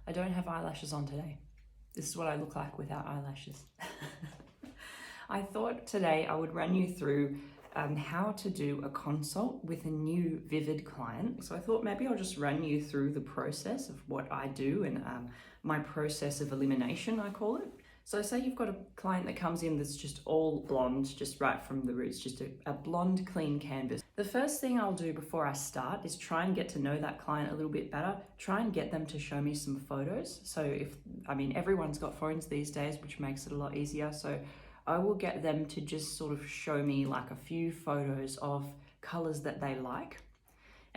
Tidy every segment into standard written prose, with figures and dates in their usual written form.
I don't have eyelashes on today. This is what I look like without eyelashes. I thought today I would run you through how to do a consult with a new Vivid client. So I thought maybe I'll just run you through the process of what I do and my process of elimination, I call it. So say you've got a client that comes in that's just all blonde, just right from the roots, just a blonde, clean canvas. The first thing I'll do before I start is try and get to know that client a little bit better, try and get them to show me some photos. So everyone's got phones these days, which makes it a lot easier. So I will get them to just sort of show me like a few photos of colors that they like.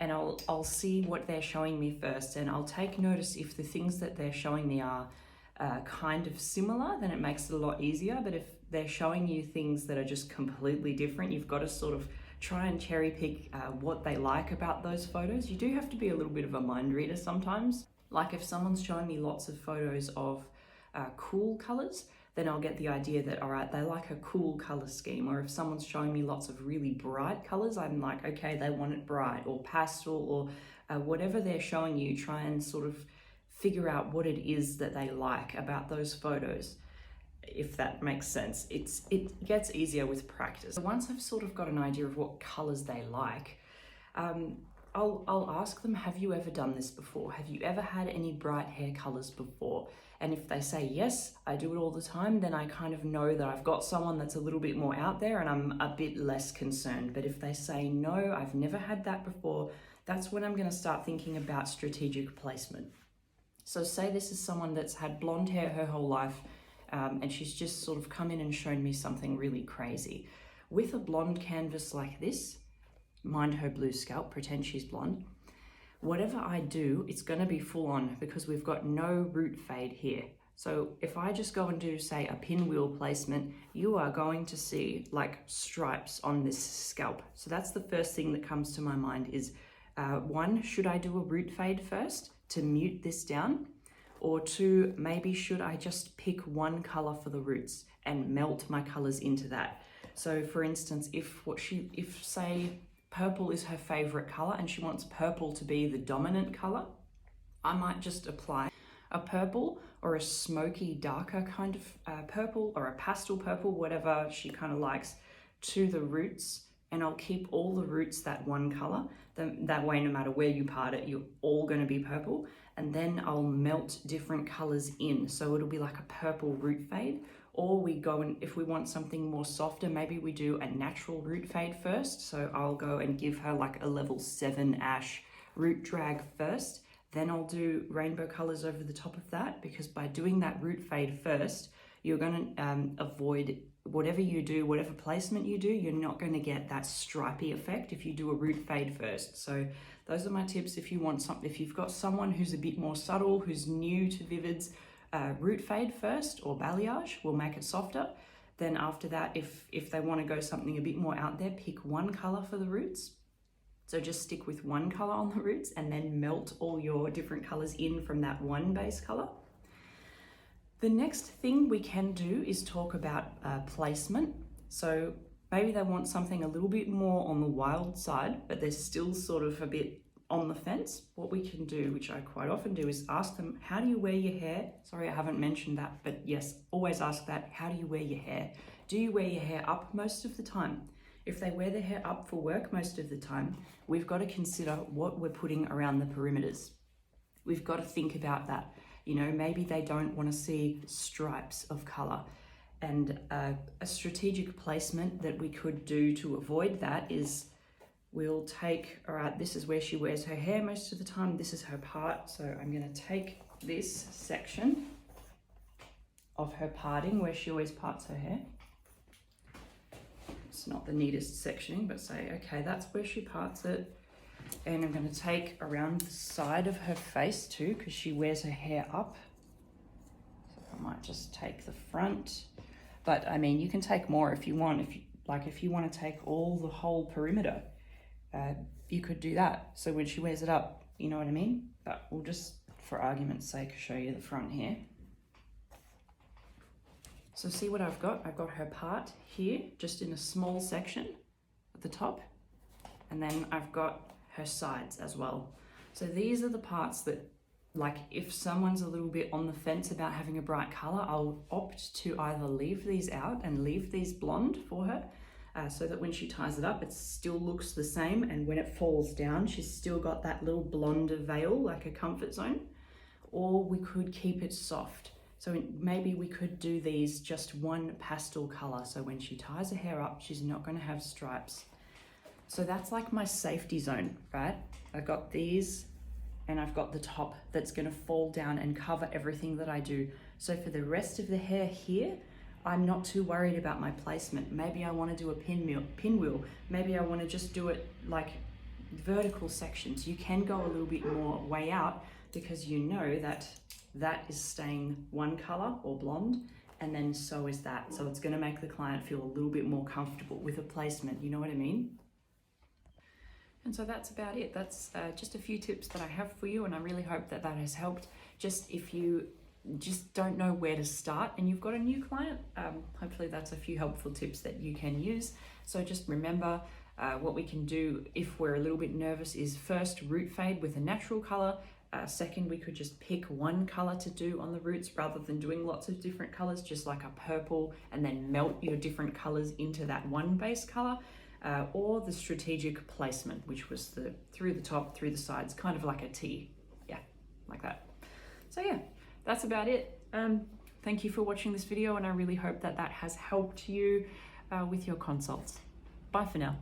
And I'll see what they're showing me first, and I'll take notice if the things that they're showing me are kind of similar, then it makes it a lot easier. But if they're showing you things that are just completely different, you've got to sort of try and cherry pick what they like about those photos. You do have to be a little bit of a mind reader sometimes. Like if someone's showing me lots of photos of cool colors, then I'll get the idea that, all right, they like a cool color scheme. Or if someone's showing me lots of really bright colors, I'm like, okay, they want it bright or pastel or whatever they're showing you, try and sort of figure out what it is that they like about those photos, if that makes sense. It gets easier with practice. Once I've sort of got an idea of what colors they like, I'll ask them, have you ever done this before? Have you ever had any bright hair colors before? And if they say, yes, I do it all the time, then I kind of know that I've got someone that's a little bit more out there and I'm a bit less concerned. But if they say, no, I've never had that before, that's when I'm going to start thinking about strategic placement. So say this is someone that's had blonde hair her whole life, and she's just sort of come in and shown me something really crazy. With a blonde canvas like this, mind her blue scalp, pretend she's blonde, whatever I do, it's going to be full on because we've got no root fade here. So if I just go and do, say, a pinwheel placement, you are going to see like stripes on this scalp. So that's the first thing that comes to my mind is, one, should I do a root fade first to mute this down? Or two, maybe should I just pick one color for the roots and melt my colors into that? So for instance, if say purple is her favorite color and she wants purple to be the dominant color, I might just apply a purple or a smoky darker kind of purple or a pastel purple, whatever she kind of likes, to the roots. And I'll keep all the roots that one color. That way, no matter where you part it, you're all going to be purple. And then I'll melt different colors in. So it'll be like a purple root fade. Or we go and, if we want something more softer, maybe we do a natural root fade first. So I'll go and give her like a level 7 ash root drag first. Then I'll do rainbow colors over the top of that, because by doing that root fade first, you're going to avoid whatever you do, whatever placement you do, you're not going to get that stripy effect if you do a root fade first. So those are my tips. If you've got someone who's a bit more subtle, who's new to Vivids, root fade first or balayage will make it softer. Then after that, if they want to go something a bit more out there, pick one color for the roots. So just stick with one color on the roots and then melt all your different colors in from that one base color. The next thing we can do is talk about placement. So maybe they want something a little bit more on the wild side, but they're still sort of a bit on the fence. What we can do, which I quite often do, is ask them, how do you wear your hair? Sorry, I haven't mentioned that, but yes, always ask that. How do you wear your hair? Do you wear your hair up most of the time? If they wear their hair up for work most of the time, we've got to consider what we're putting around the perimeters. We've got to think about that. You know, maybe they don't want to see stripes of color. And a strategic placement that we could do to avoid that is, we'll take, all right, this is where she wears her hair most of the time. This is her part. So I'm going to take this section of her parting where she always parts her hair. It's not the neatest sectioning, but say, okay, that's where she parts it. And I'm going to take around the side of her face too, because she wears her hair up. So I might just take the front. But I mean, you can take more if you want. If you want to take all the whole perimeter, you could do that. So when she wears it up, you know what I mean? But we'll just, for argument's sake, show you the front here. So see what I've got? I've got her part here, just in a small section at the top. And then I've got her sides as well. So these are the parts that like if someone's a little bit on the fence about having a bright color, I'll opt to either leave these out and leave these blonde for her, so that when she ties it up, it still looks the same, and when it falls down, she's still got that little blonde veil, like a comfort zone. Or we could keep it soft. So maybe we could do these just one pastel color, so when she ties her hair up, she's not going to have stripes. So that's like my safety zone, right? I've got these, and I've got the top that's going to fall down and cover everything that I do. So for the rest of the hair here, I'm not too worried about my placement. Maybe I want to do a pinwheel. Maybe I want to just do it like vertical sections. You can go a little bit more way out, because you know that that is staying one color or blonde, and then so is that. So it's going to make the client feel a little bit more comfortable with a placement, you know what I mean? And so that's about it. That's just a few tips that I have for you, and I really hope that that has helped. Just if you just don't know where to start and you've got a new client, hopefully that's a few helpful tips that you can use. So just remember, what we can do if we're a little bit nervous is first root fade with a natural color. Second, we could just pick one color to do on the roots rather than doing lots of different colors, just like a purple, and then melt your different colors into that one base color. Or the strategic placement, which was the through the top, through the sides, kind of like a T. Yeah, like that. So yeah, that's about it. Thank you for watching this video, and I really hope that that has helped you with your consults. Bye for now.